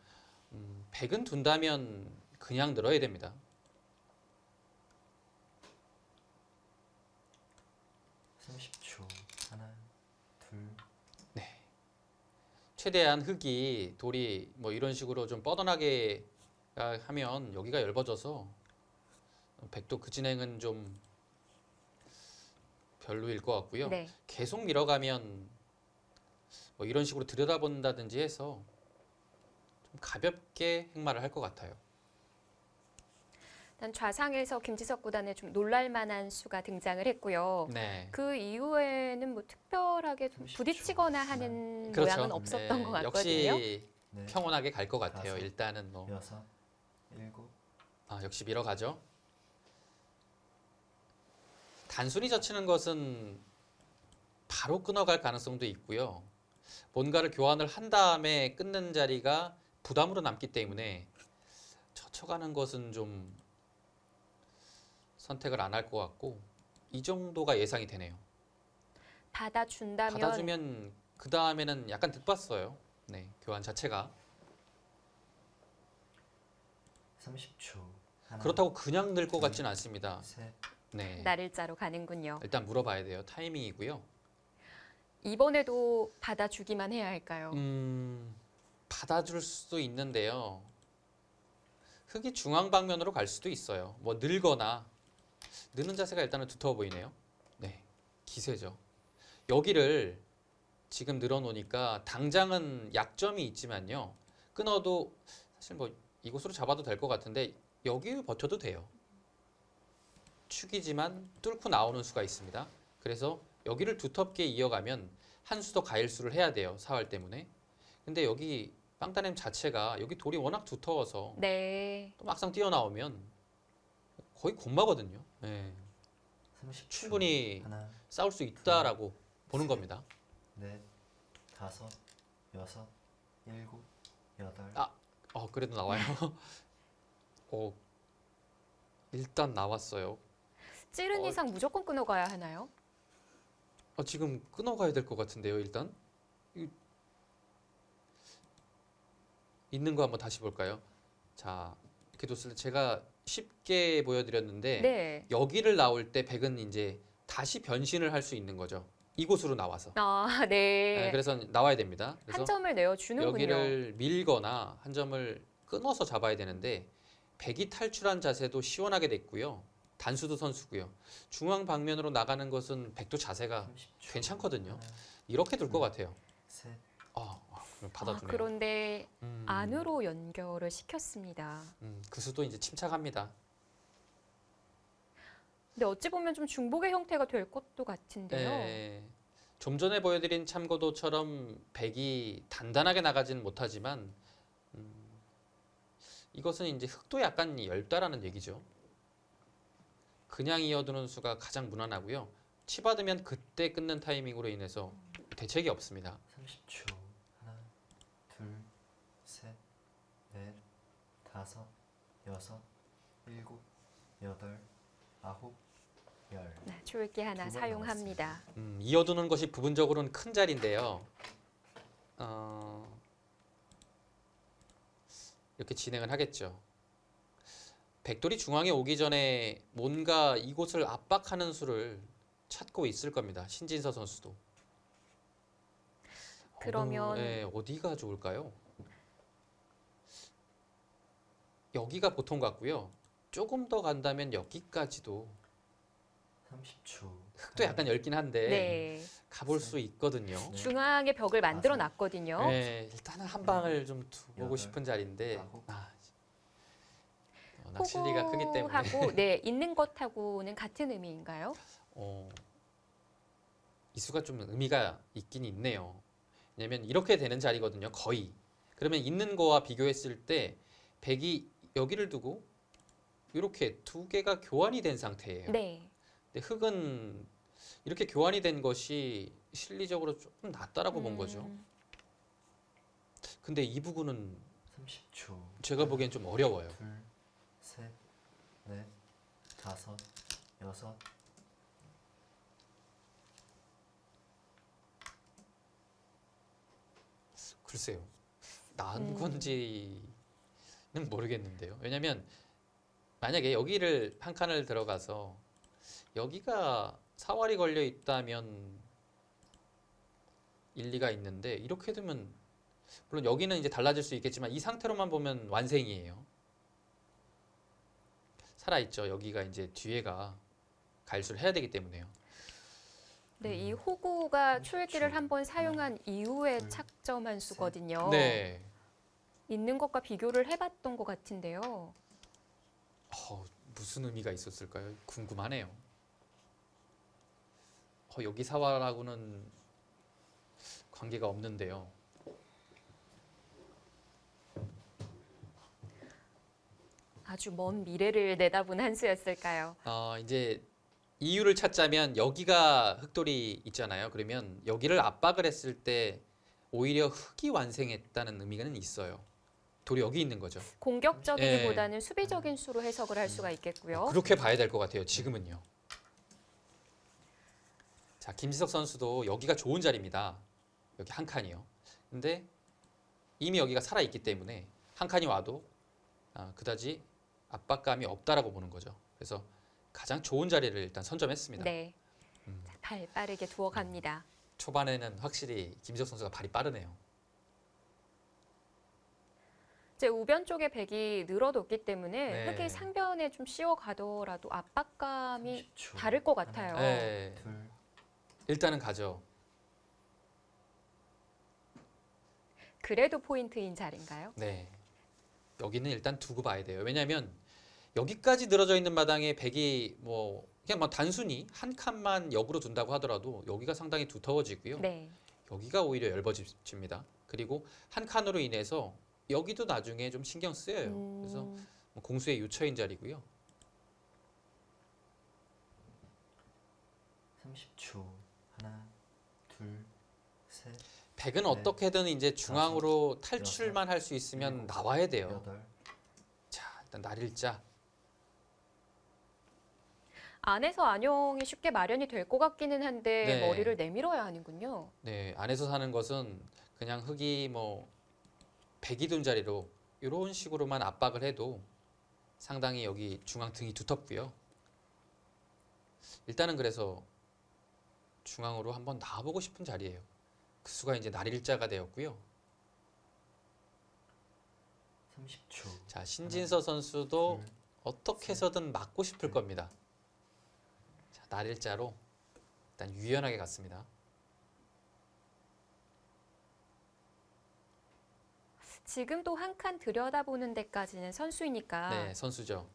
백은 둔다면 그냥 늘어야 됩니다. 30초. 하나, 둘, 최대한 흑이 돌이 뭐 이런 식으로 좀 뻗어나게 하면 여기가 얇아져서 백도 그 진행은 좀 별로일 것 같고요. 네. 계속 밀어가면 뭐 이런 식으로 들여다본다든지 해서 좀 가볍게 흑마를 할 것 같아요. 일단 좌상에서 김지석 9단에 좀 놀랄만한 수가 등장을 했고요. 네. 그 이후에는 뭐 특별하게 좀 30초. 부딪히거나 하는 그렇죠. 모양은 없었던 네, 것 같거든요. 역시 넷, 평온하게 갈 것 같아요. 다섯. 일단은 뭐 여섯, 일곱, 역시 밀어가죠. 단순히 젖히는 것은 바로 끊어갈 가능성도 있고요. 뭔가를 교환을 한 다음에 끊는 자리가 부담으로 남기 때문에 젖혀가는 것은 좀 선택을 안 할 것 같고 이 정도가 예상이 되네요. 받아준다면 받아주면 그 다음에는 약간 득봤어요. 네, 교환 자체가. 30초. 하나, 그렇다고 그냥 늘 것 같지는 않습니다. 셋, 네. 날일자로 가는군요. 일단 물어봐야 돼요. 타이밍이고요. 이번에도 받아주기만 해야 할까요? 받아줄 수도 있는데요. 흙이 중앙 방면으로 갈 수도 있어요. 뭐 늘거나 느는 자세가 일단은 두터워 보이네요. 네, 기세죠. 여기를 지금 늘어놓으니까 당장은 약점이 있지만요. 끊어도 사실 뭐 이곳으로 잡아도 될 것 같은데 여기 버텨도 돼요. 축이지만 뚫고 나오는 수가 있습니다. 그래서 여기를 두텁게 이어가면 한 수 더 가일수를 해야 돼요. 사활 때문에. 근데 여기 빵따냄 자체가 여기 돌이 워낙 두터워서 네. 또 막상 뛰어나오면 거의 곤마거든요. 네. 30초. 충분히 하나, 싸울 수 있다라고 보는 겁니다. 넷, 다섯, 여섯, 일곱, 여덟. 아, 그래도 나와요. 일단 나왔어요. 찌른 이상 무조건 끊어가야 하나요? 지금 끊어가야 될 것 같은데요, 일단. 있는 거 한번 다시 볼까요? 자, 이렇게 뒀을 때 제가 쉽게 보여드렸는데 네. 여기를 나올 때 백은 이제 다시 변신을 할 수 있는 거죠. 이곳으로 나와서. 아, 네. 네, 그래서 나와야 됩니다. 한 그래서 점을 내어주는군요. 여기를 밀거나 한 점을 끊어서 잡아야 되는데 백이 탈출한 자세도 시원하게 됐고요. 단수도 선수고요. 중앙 방면으로 나가는 것은 백도 자세가 30초. 괜찮거든요. 하나, 이렇게 둘 것 같아요. 셋, 그럼 받아주네요. 그런데 음, 안으로 연결을 시켰습니다. 그 수도 이제 침착합니다. 근데 어찌 보면 좀 중복의 형태가 될 것도 같은데요. 네. 좀 전에 보여드린 참고도처럼 백이 단단하게 나가지는 못하지만 이것은 이제 흙도 약간 얇다라는 얘기죠. 그냥 이어두는 수가 가장 무난하고요. 치받으면 그때 끊는 타이밍으로 인해서 대책이 없습니다. 30초. 하나, 둘, 셋, 넷, 다섯, 여섯, 일곱, 여덟, 아홉, 열. 네, 초읽기 하나 두번 사용합니다. 이어두는 것이 부분적으로는 큰 자리인데요. 이렇게 진행을 하겠죠. 백돌이 중앙에 오기 전에 뭔가 이곳을 압박하는 수를 찾고 있을 겁니다. 신진서 선수도. 그러면 어디가 좋을까요? 여기가 보통 같고요. 조금 더 간다면 여기까지도 30초. 흙도 약간 얇긴 한데 네. 가볼 수 있거든요. 네. 중앙에 벽을 만들어 놨거든요. 네, 일단은 한 방을 좀 두고 여덟, 싶은 자리인데 아홉. 낚실리가 크기 때문에 호구하고 네, 있는 것하고는 같은 의미인가요? 이 수가 좀 의미가 있긴 있네요. 왜냐면 이렇게 되는 자리거든요. 거의. 그러면 있는 거와 비교했을 때 백이 여기를 두고 이렇게 두 개가 교환이 된 상태예요. 네. 근데 흙은 이렇게 교환이 된 것이 실리적으로 조금 낫다라고 본 거죠. 근데 이 부분은 30초. 제가 보기엔 좀 어려워요. 둘, 셋, 넷, 다섯, 여섯. 글쎄요. 나은 음. 건지는 모르겠는데요. 왜냐면 만약에 여기를 한 칸을 들어가서 여기가 사활이 걸려 있다면 일리가 있는데 이렇게 되면 물론 여기는 이제 달라질 수 있겠지만 이 상태로만 보면 완생이에요. 살아있죠. 여기가 이제 뒤에가 가일수를 해야 되기 때문에요. 네, 이 호구가 30초. 초읽기를 한번 사용한 이후에 둘, 착점한 수거든요. 네. 있는 것과 비교를 해봤던 것 같은데요. 무슨 의미가 있었을까요? 궁금하네요. 여기 사활하고는 관계가 없는데요. 아주 먼 미래를 내다본 한 수였을까요? 이제 이유를 찾자면 여기가 흙돌이 있잖아요. 그러면 여기를 압박을 했을 때 오히려 흙이 완생했다는 의미는 있어요. 돌이 여기 있는 거죠. 공격적이기보다는 수비적인 수로 해석을 할 수가 있겠고요. 그렇게 봐야 될 것 같아요. 지금은요. 자, 김지석 선수도 여기가 좋은 자리입니다. 여기 한 칸이요. 근데 이미 여기가 살아있기 때문에 한 칸이 와도 그다지 압박감이 없다라고 보는 거죠. 그래서 가장 좋은 자리를 일단 선점했습니다. 네. 음. 자, 발 빠르게 두어 갑니다. 초반에는 확실히 김지석 선수가 발이 빠르네요. 이제 우변 쪽에 백이 늘어뒀기 때문에 네. 흙이 상변에 좀 씌워 가더라도 압박감이 30초. 다를 것 같아요. 네. 둘, 일단은 가죠. 그래도 포인트인 자리인가요? 네. 여기는 일단 두고 봐야 돼요. 왜냐하면 여기까지 늘어져 있는 마당에 백이 뭐 그냥 뭐 단순히 한 칸만 역으로 둔다고 하더라도 여기가 상당히 두터워지고요. 네. 여기가 오히려 얇아집니다. 그리고 한 칸으로 인해서 여기도 나중에 좀 신경 쓰여요. 그래서 뭐 공수의 유처인 자리고요. 30초. 하나, 둘, 셋, 백은 네. 어떻게든 이제 중앙으로 탈출만 할 수 있으면 일곱, 나와야 돼요. 여덟. 자, 일단 날일자. 안에서 안영이 쉽게 마련이 될 것 같기는 한데 네. 머리를 내밀어야 하는군요. 네, 안에서 사는 것은 그냥 흙이 뭐 백이 둔 자리로 이런 식으로만 압박을 해도 상당히 여기 중앙 등이 두텁고요. 일단은 그래서 중앙으로 한번 나와보고 싶은 자리예요. 그 수가 이제 날일자가 되었고요. 30초. 자, 신진서 선수도 둘, 어떻게 해서든 막고 싶을 겁니다. 자, 날일자로 일단 유연하게 갔습니다. 지금도 한 칸 들여다보는 데까지는 선수이니까 네, 선수죠.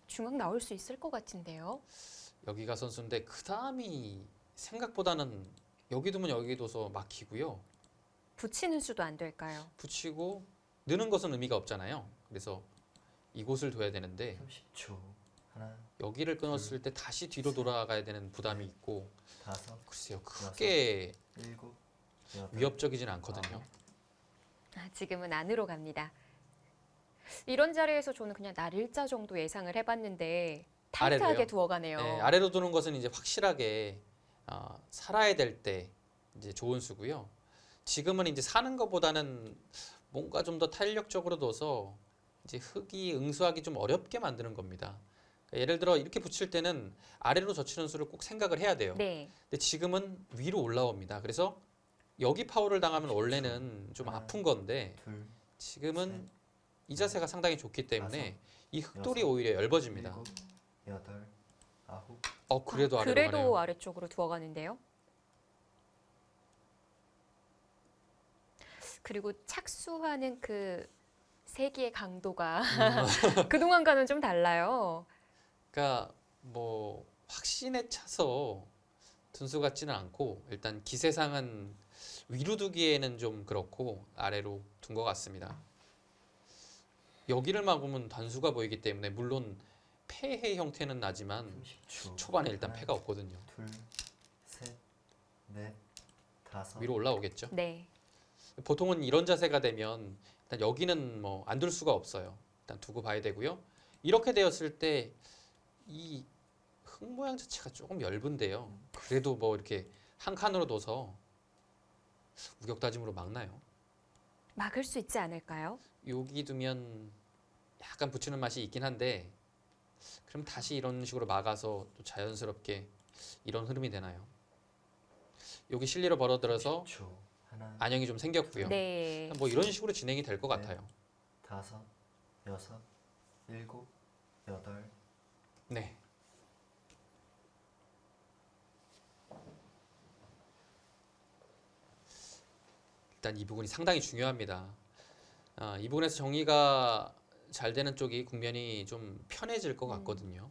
중앙 나올 수 있을 것 같은데요. 여기가 선수인데 그 다음이 생각보다는 여기 두면 여기 둬서 막히고요. 붙이는 수도 안 될까요? 붙이고 느는 것은 의미가 없잖아요. 그래서 이곳을 둬야 되는데 30초. 하나, 여기를 끊었을 때 다시 뒤로 돌아가야 되는 부담이 있고 다섯, 글쎄요 크게 일곱, 여덟. 위협적이진 않거든요. 지금은 안으로 갑니다. 이런 자리에서 저는 그냥 날일자 정도 예상을 해봤는데 타이트하게 아래로요? 두어가네요. 네, 아래로 두는 것은 이제 확실하게 살아야 될 때 이제 좋은 수고요. 지금은 이제 사는 것보다는 뭔가 좀 더 탄력적으로 둬서 이제 흙이 응수하기 좀 어렵게 만드는 겁니다. 그러니까 예를 들어 이렇게 붙일 때는 아래로 젖히는 수를 꼭 생각을 해야 돼요. 네. 근데 지금은 위로 올라옵니다. 그래서 여기 파울을 당하면 원래는 좀 아픈 건데 둘, 지금은 셋, 이 자세가 상당히 좋기 때문에 다섯, 이 흙돌이 여섯, 오히려 얇아집니다. 일곱, 여덟, 아홉. 그래도 아래로 그래도 가네요. 아래쪽으로 두어가는데요. 그리고 착수하는 그 세기의 강도가 그동안과는 좀 달라요. 그러니까 뭐 확신에 차서 둔수 같지는 않고 일단 기세상은 위로 두기에는 좀 그렇고 아래로 둔 것 같습니다. 여기를 막으면 단수가 보이기 때문에 물론 패의 형태는 나지만 30초. 초반에 일단 하나, 패가 없거든요. 둘, 셋, 넷, 다섯. 위로 올라오겠죠. 네. 보통은 이런 자세가 되면 일단 여기는 뭐 안 둘 수가 없어요. 일단 두고 봐야 되고요. 이렇게 되었을 때 이 흙 모양 자체가 조금 얇은데요. 그래도 뭐 이렇게 한 칸으로 둬서 우격다짐으로 막나요? 막을 수 있지 않을까요? 여기 두면 약간 붙이는 맛이 있긴 한데 그럼 다시 이런 식으로 막아서 또 자연스럽게 이런 흐름이 되나요? 여기 실리로 벌어들어서 30초. 하나, 안형이 좀 생겼고요. 네. 뭐 이런 식으로 진행이 될 것 네. 같아요. 다섯, 여섯, 일곱, 여덟. 네. 일단 이 부분이 상당히 중요합니다. 이 부분에서 정리가 잘 되는 쪽이 국면이 좀 편해질 것 같거든요.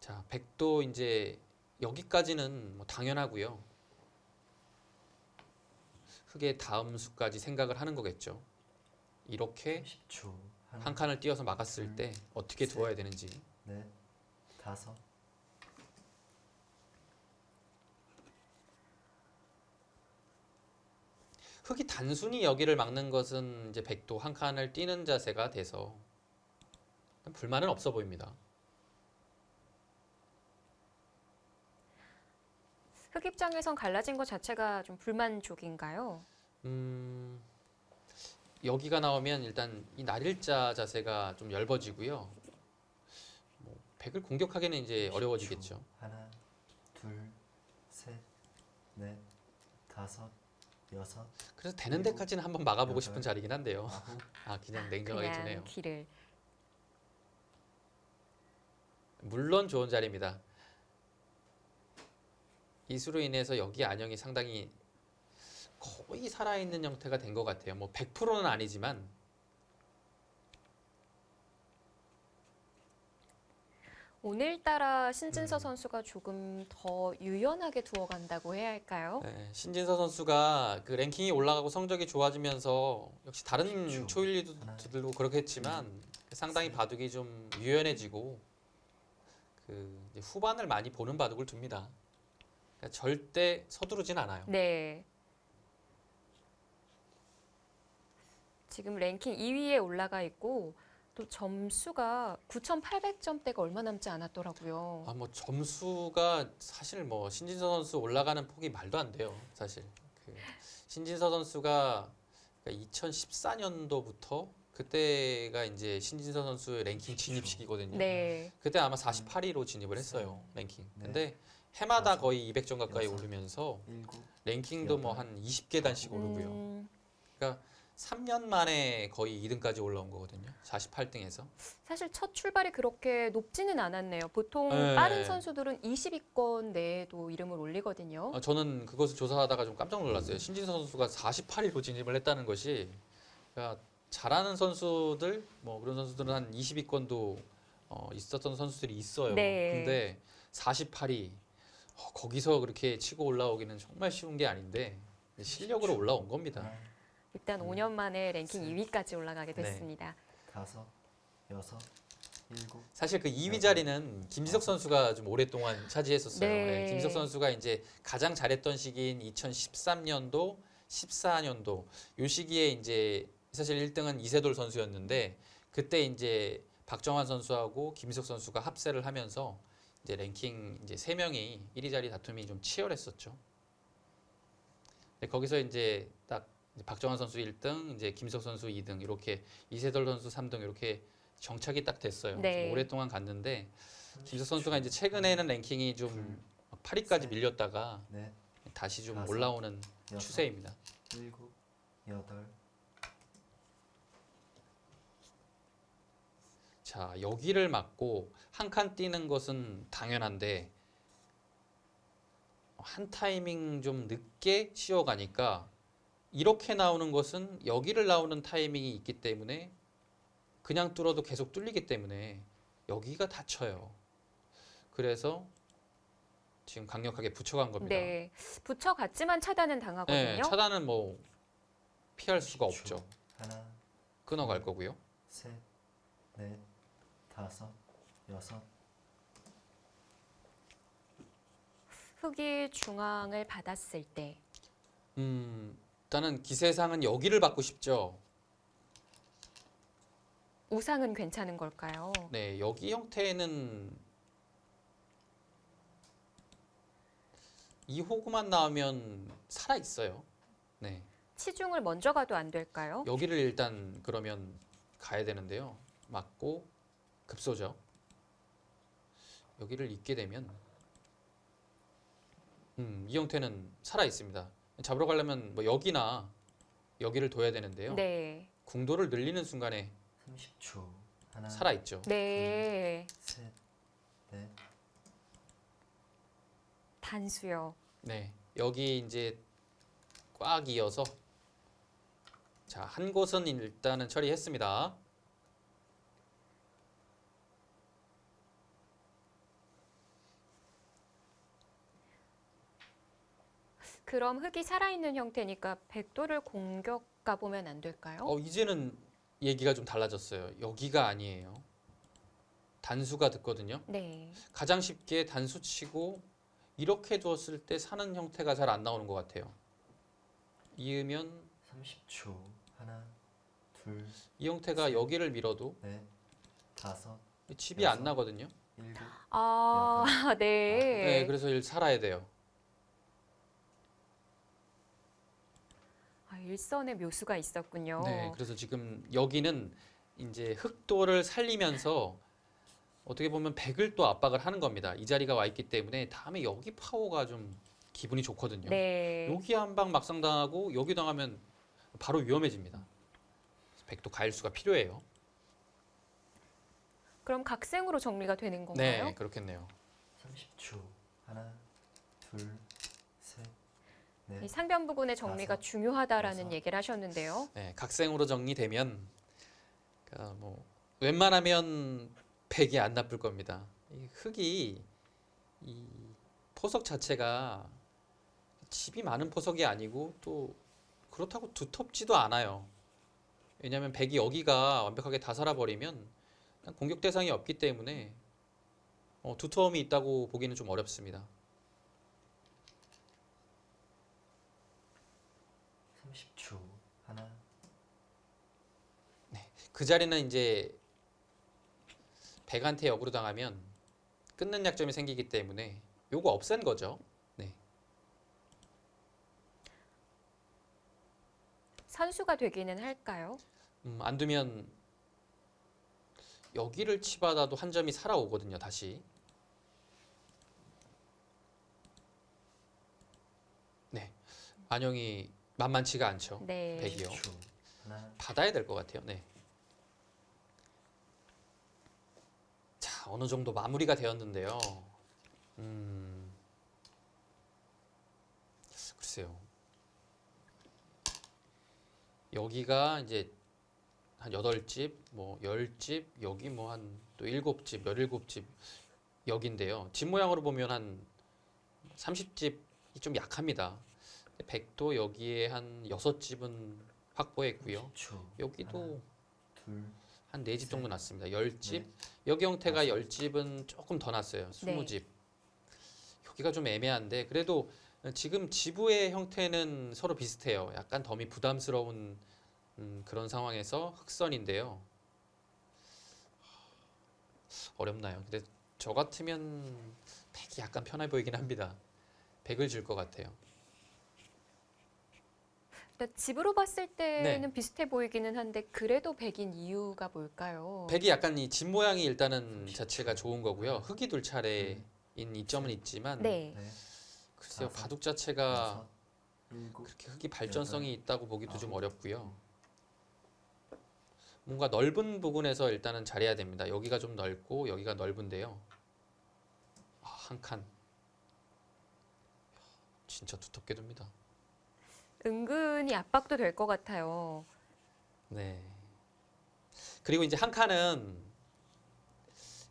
자, 백도 이제 여기까지는 뭐 당연하고요. 흙의 다음 수까지 생각을 하는 거겠죠. 이렇게 30초. 하나, 한 칸을 띄어서 막았을 때 어떻게 셋. 두어야 되는지. 넷, 다섯. 흙이 단순히 여기를 막는 것은 이제 백도 한 칸을 띄는 자세가 돼서 불만은 없어 보입니다. 흙 입장에선 갈라진 것 자체가 좀 불만족인가요? 여기가 나오면 일단 이 날일자 자세가 좀 얇아지고요. 뭐 백을 공격하기는 이제 어려워지겠죠. 하나, 둘, 셋, 넷, 다섯, 여섯, 그래서 되는 데까지는 한번 막아보고 싶은 여덟, 자리긴 한데요. 아홉, 아 그냥 냉정하게 그냥 두네요. 길을. 물론 좋은 자리입니다. 이 수로 인해서 여기 안형이 상당히 거의 살아있는 형태가 된 것 같아요. 뭐 100%는 아니지만 오늘따라 신진서 선수가 조금 더 유연하게 두어간다고 해야 할까요? 네, 신진서 선수가 그 랭킹이 올라가고 성적이 좋아지면서 역시 다른 그렇죠. 초일리들도 그렇게 했지만 상당히 바둑이 좀 유연해지고 그 이제 후반을 많이 보는 바둑을 둡니다. 그러니까 절대 서두르진 않아요. 네. 지금 랭킹 2위에 올라가 있고 또 점수가 9,800점대가 얼마 남지 않았더라고요. 아, 뭐 점수가 사실 뭐 신진서 선수 올라가는 폭이 말도 안 돼요. 사실 그 신진서 선수가 2014년도부터 그때가 이제 신진서 선수의 랭킹 진입 시기거든요. 네. 그때 아마 48위로 진입을 했어요. 랭킹. 네. 근데 해마다 다섯, 거의 200점 가까이 여섯, 오르면서 일곱, 랭킹도 뭐 여덟, 한 20계단씩 오르고요. 그러니까 3년 만에 거의 2등까지 올라온 거거든요. 48등에서. 사실 첫 출발이 그렇게 높지는 않았네요. 보통 네. 빠른 선수들은 20위권 내에도 이름을 올리거든요. 저는 그것을 조사하다가 좀 깜짝 놀랐어요. 신진서 선수가 48위로 진입을 했다는 것이 그러니까 잘하는 선수들 뭐 그런 선수들은 한 20위권도 있었던 선수들이 있어요. 네. 근데 48위 거기서 그렇게 치고 올라오기는 정말 쉬운 게 아닌데 실력으로 올라온 겁니다. 하나, 일단 5년 만에 랭킹 셋, 2위까지 올라가게 네. 됐습니다. 다섯, 여섯, 일곱, 사실 그 2위 자리는 김지석 선수가 좀 오랫동안 차지했었어요. 네. 네, 김지석 선수가 이제 가장 잘했던 시기인 2013년도, 14년도 요 시기에 이제 사실 1등은 이세돌 선수였는데 그때 이제 박정환 선수하고 김지석 선수가 합세를 하면서 이제 랭킹 이제 3명이 1위 자리 다툼이 좀 치열했었죠. 네, 거기서 이제 딱 박정환 선수 1등, 이제 김지석 선수 2등 이렇게 이세돌 선수 3등 이렇게 정착이 딱 됐어요. 네. 좀 오랫동안 갔는데 김지석 선수가 이제 최근에는 랭킹이 좀 8위까지 밀렸다가 넷, 다시 좀 다섯, 올라오는 여섯, 추세입니다. 일곱, 여덟, 자, 여기를 맞고 한 칸 뛰는 것은 당연한데 한 타이밍 좀 늦게 쉬어가니까 이렇게 나오는 것은 여기를 나오는 타이밍이 있기 때문에 그냥 뚫어도 계속 뚫리기 때문에 여기가 다쳐요. 그래서 지금 강력하게 붙여간 겁니다. 네. 붙여갔지만 차단은 당하거든요. 네, 차단은 뭐 피할 수가 초. 없죠. 하나, 끊어갈 거고요. 셋, 넷, 다섯, 여섯, 흑이 중앙을 받았을 때 일단은 기세상은 여기를 받고 싶죠. 우상은 괜찮은 걸까요? 네, 여기 형태는 이 호구만 나오면 살아 있어요. 네, 치중을 먼저 가도 안 될까요? 여기를 일단 그러면 가야 되는데요. 맞고 급소죠. 여기를 잇게 되면 이 형태는 살아 있습니다. 잡으러 가려면 뭐 여기나 여기를 둬야 되는데요. 네. 궁도를 늘리는 순간에 30초. 하나, 살아 있죠. 네. 셋, 넷, 단수요. 네, 여기 이제 꽉 이어서 자, 한 곳은 일단은 처리했습니다. 그럼 흑이 살아있는 형태니까 백도를 공격 가보면 안 될까요? 이제는 얘기가 좀 달라졌어요. 여기가 아니에요. 단수가 듣거든요. 네. 가장 쉽게 단수 치고 이렇게 두었을 때 사는 형태가 잘 안 나오는 것 같아요. 이으면 30초. 하나, 둘, 이 형태가 여기를 밀어도 넷, 다섯, 집이 안 여섯. 나거든요. 일곱, 아, 네, 네. 그래서 일 살아야 돼요. 일선의 묘수가 있었군요. 네, 그래서 지금 여기는 이제 흑도를 살리면서 어떻게 보면 백을 또 압박을 하는 겁니다. 이 자리가 와 있기 때문에 다음에 여기 파워가 좀 기분이 좋거든요. 네. 여기 한 방 막상 당하고 여기 당하면 바로 위험해집니다. 백도 가일수가 필요해요. 그럼 각생으로 정리가 되는 건가요? 네, 그렇겠네요. 30초. 하나, 둘, 셋, 이 넷, 상변 부근의 정리가 다섯, 중요하다라는 여섯. 얘기를 하셨는데요. 네, 각생으로 정리되면 그러니까 뭐 웬만하면 백이 안 나쁠 겁니다. 이 흙이 이 포석 자체가 집이 많은 포석이 아니고 또 그렇다고 두텁지도 않아요. 왜냐하면 백이 여기가 완벽하게 다 살아버리면 그냥 공격 대상이 없기 때문에 두터움이 있다고 보기는 좀 어렵습니다. 30초. 하나, 그 자리는 이제 백한테 역으로 당하면 끊는 약점이 생기기 때문에 요거 없앤 거죠. 네. 선수가 되기는 할까요? 안 두면 여기를 치받아도 한 점이 살아오거든요. 다시. 네. 안영이 만만치가 않죠. 네. 백이요. 10초. 하나, 받아야 될 것 같아요. 네. 자, 어느 정도 마무리가 되었는데요. 글쎄요. 여기가 이제 한 8집, 뭐 10집, 여기 뭐 한 또 7집, 17집 여기인데요. 집 모양으로 보면 한 30집이 좀 약합니다. 백도 여기에 한 6집은 확보했고요. 30초. 여기도 하나, 둘, 한 4집 정도 셋, 났습니다. 10집. 넷, 여기 형태가 다섯. 10집은 조금 더 났어요. 네. 20집. 여기가 좀 애매한데 그래도 지금 지부의 형태는 서로 비슷해요. 약간 덤이 부담스러운 그런 상황에서 흑선인데요. 어렵나요? 근데 저 같으면 백이 약간 편해 보이긴 합니다. 백을 줄 것 같아요. 일단 집으로 봤을 때는 네. 비슷해 보이기는 한데 그래도 백인 이유가 뭘까요? 백이 약간 이 집 모양이 일단은 자체가 좋은 거고요. 흑이 둘 차례인 이점은 있지만 네. 넷, 글쎄요. 다섯, 바둑 자체가 여섯, 일곱, 그렇게 흑이 발전성이 있다고 보기도 좀 아홉. 어렵고요. 뭔가 넓은 부분에서 일단은 잘해야 됩니다. 여기가 좀 넓고 여기가 넓은데요. 한 칸. 진짜 두텁게 둡니다. 은근히 압박도 될 것 같아요. 네. 그리고 이제 한 칸은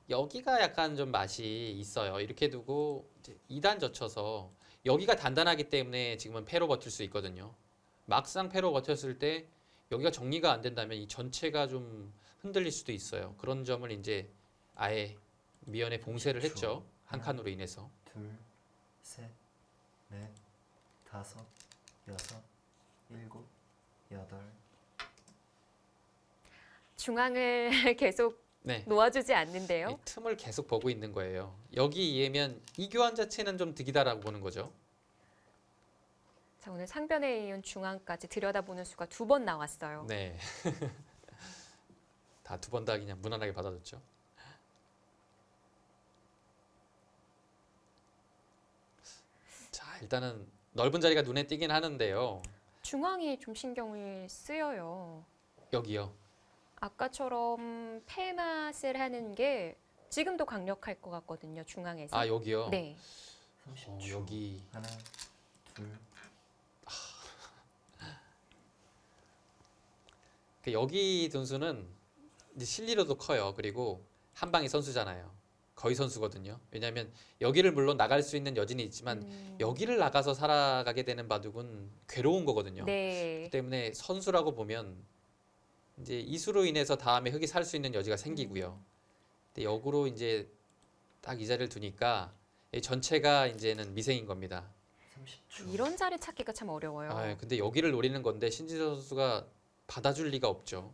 여기가 약간 좀 맛이 있어요. 이렇게 두고 이제 2단 젖혀서 여기가 단단하기 때문에 지금은 패로 버틸 수 있거든요. 막상 패로 버텼을 때 여기가 정리가 안 된다면 이 전체가 좀 흔들릴 수도 있어요. 그런 점을 이제 아예 미연에 봉쇄를 했죠. 한 칸으로 인해서. 둘, 셋, 넷, 다섯, 여섯, 일곱, 여덟. 중앙을 계속 네. 놓아주지 않는데요. 이 틈을 계속 보고 있는 거예요. 여기 이해면 이 교환 자체는 좀 득이다라고 보는 거죠. 자, 오늘 상변에 이은 중앙까지 들여다보는 수가 2번 나왔어요. 네. 다 2번 다 그냥 무난하게 받아줬죠. 자, 일단은 넓은 자리가 눈에 띄긴 하는데요. 중앙이 좀 신경이 쓰여요. 여기요. 아까처럼 패 맛을 하는 게 지금도 강력할 것 같거든요. 중앙에서. 아, 여기요. 네. 30초. 여기 하나, 둘, 여기 선수는 이제 실리로도 커요. 그리고 한 방이 선수잖아요. 거의 선수거든요. 왜냐하면 여기를 물론 나갈 수 있는 여진이 있지만 여기를 나가서 살아가게 되는 바둑은 괴로운 거거든요. 네. 그렇기 때문에 선수라고 보면 이제 이수로 인해서 다음에 흑이 살 수 있는 여지가 생기고요. 근데 역으로 이제 딱 이 자리를 두니까 이 전체가 이제는 미생인 겁니다. 30초. 이런 자리 찾기가 참 어려워요. 아, 근데 여기를 노리는 건데 신지서 선수가 받아줄 리가 없죠.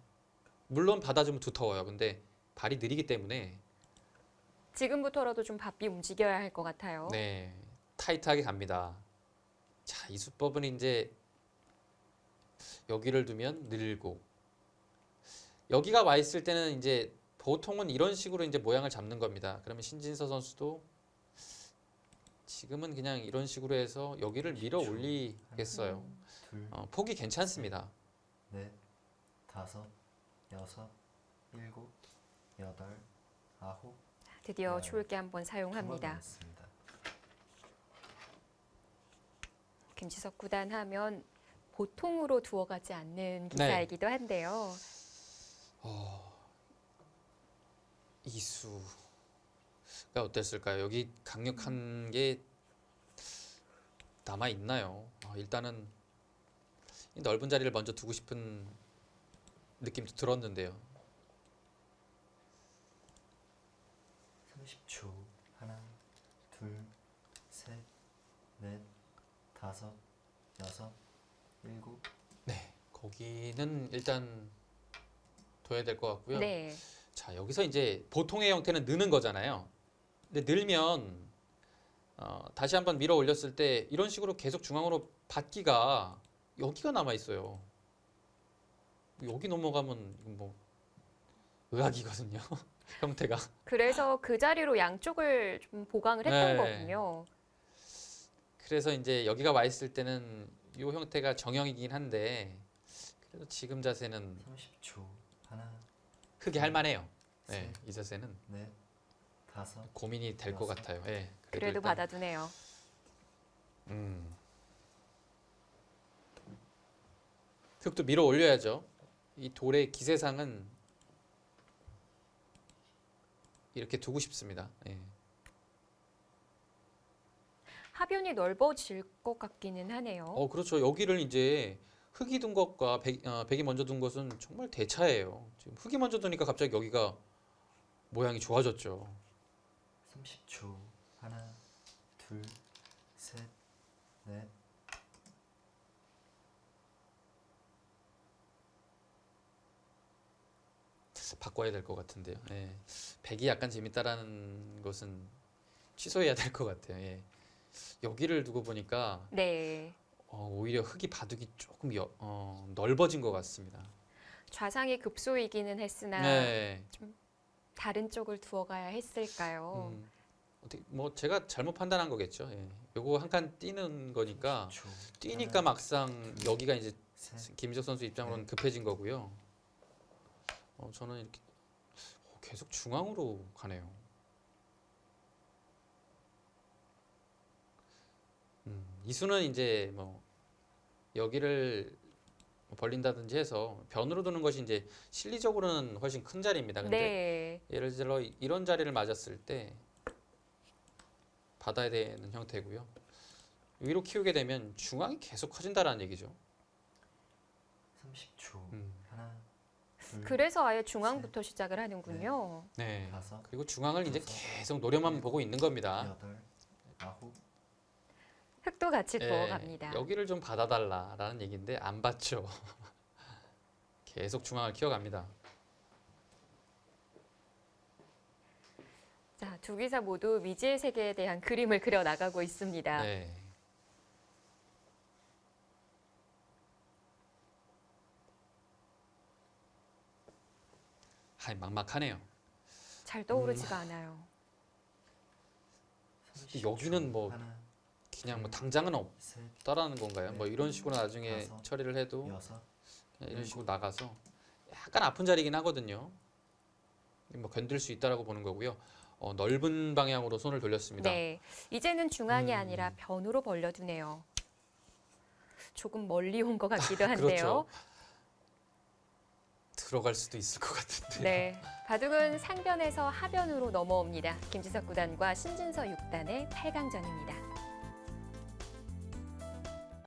물론 받아주면 두터워요. 근데 발이 느리기 때문에 지금부터라도 좀 바삐 움직여야 할 것 같아요. 네, 타이트하게 갑니다. 자, 이 수법은 이제 여기를 두면 늘고 여기가 와 있을 때는 이제 보통은 이런 식으로 이제 모양을 잡는 겁니다. 그러면 신진서 선수도 지금은 그냥 이런 식으로 해서 여기를 밀어 올리겠어요. 둘, 폭이 괜찮습니다. 넷, 다섯, 여섯, 일곱, 여덟, 아홉. 드디어 네. 추울게 한번 두 번 사용합니다. 남았습니다. 김지석 구단 하면 보통으로 두어가지 않는 기사이기도 한데요. 이수가 어땠을까요? 여기 강력한 게 남아 있나요? 일단은 이 넓은 자리를 먼저 두고 싶은 느낌도 들었는데요. 30초. 하나, 둘, 셋, 넷, 다섯, 여섯, 일곱. 네, 거기는 일단 둬야 될 것 같고요. 네. 자, 여기서 이제 보통의 형태는 느는 거잖아요. 근데 늘면 다시 한번 밀어 올렸을 때 이런 식으로 계속 중앙으로 받기가 여기가 남아 있어요. 여기 넘어가면 뭐 의학이거든요. 형태가. 그래서 그 자리로 양쪽을 좀 보강을 했던 네. 거군요. 그래서 이제 여기가 와 있을 때는 이 형태가 정형이긴 한데 그래도 지금 자세는 30초. 하나, 크게 할 만해요. 셋, 네, 이 자세는 넷, 다섯. 고민이 될 것 여섯. 같아요. 예, 그래도 일단, 받아두네요. 흙도 밀어 올려야죠. 이 돌의 기세상은 이렇게 두고 싶습니다. 예. 하변이 넓어질 것 같기는 하네요. 그렇죠. 여기를 이제 흙이 둔 것과 백이 먼저 둔 것은 정말 대차예요. 지금 흙이 먼저 두니까 갑자기 여기가 모양이 좋아졌죠. 30초. 하나, 둘, 셋, 넷. 바꿔야 될 것 같은데요. 예. 백이 약간 재밌다라는 것은 취소해야 될 것 같아요. 예. 여기를 두고 보니까 네. 오히려 흙이 바둑이 조금 넓어진 것 같습니다. 좌상이 급소이기는 했으나 네. 다른 쪽을 두어가야 했을까요? 어떻게 뭐 제가 잘못 판단한 거겠죠. 예. 요거 한 칸 뛰는 거니까 30초. 뛰니까 하나, 막상 여기가 이제 셋, 김희석 선수 입장으로는 급해진 거고요. 저는 이렇게 계속 중앙으로 가네요. 이수는 이제 뭐 여기를 벌린다든지 해서 변으로 두는 것이 이제 실리적으로는 훨씬 큰 자리입니다. 근데 네. 예를 들어 이런 자리를 맞았을 때 받아야 되는 형태고요. 위로 키우게 되면 중앙이 계속 커진다라는 얘기죠. 30초. 음. 하나, 둘, 그래서 아예 중앙부터 시작을 하는군요. 네. 다섯, 그리고 중앙을 이제 여섯, 계속 노려만 보고 있는 겁니다. 여덟, 아홉. 흙도 같이 예, 두어갑니다. 여기를 좀 받아달라라는 얘기인데 안 받죠. 계속 중앙을 키워갑니다. 자, 두 기사 모두 미지의 세계에 대한 그림을 그려 나가고 있습니다. 네. 막막하네요. 잘 떠오르지가 않아요. 30초. 여기는 뭐 하나, 그냥 뭐 당장은 셋, 없다라는 건가요? 뭐 이런 식으로 나중에 다섯, 처리를 해도 여섯. 그냥 이런 식으로 나가서 약간 아픈 자리긴 하거든요. 뭐 견딜 수 있다라고 보는 거고요. 넓은 방향으로 손을 돌렸습니다. 네, 이제는 중앙이 아니라 변으로 벌려두네요. 조금 멀리 온 것 같기도 한데요. 그렇죠. 들어갈 수도 있을 것 같은데. 네, 바둑은 상변에서 하변으로 넘어옵니다. 김지석 구단과 신진서 6단의 8강전입니다.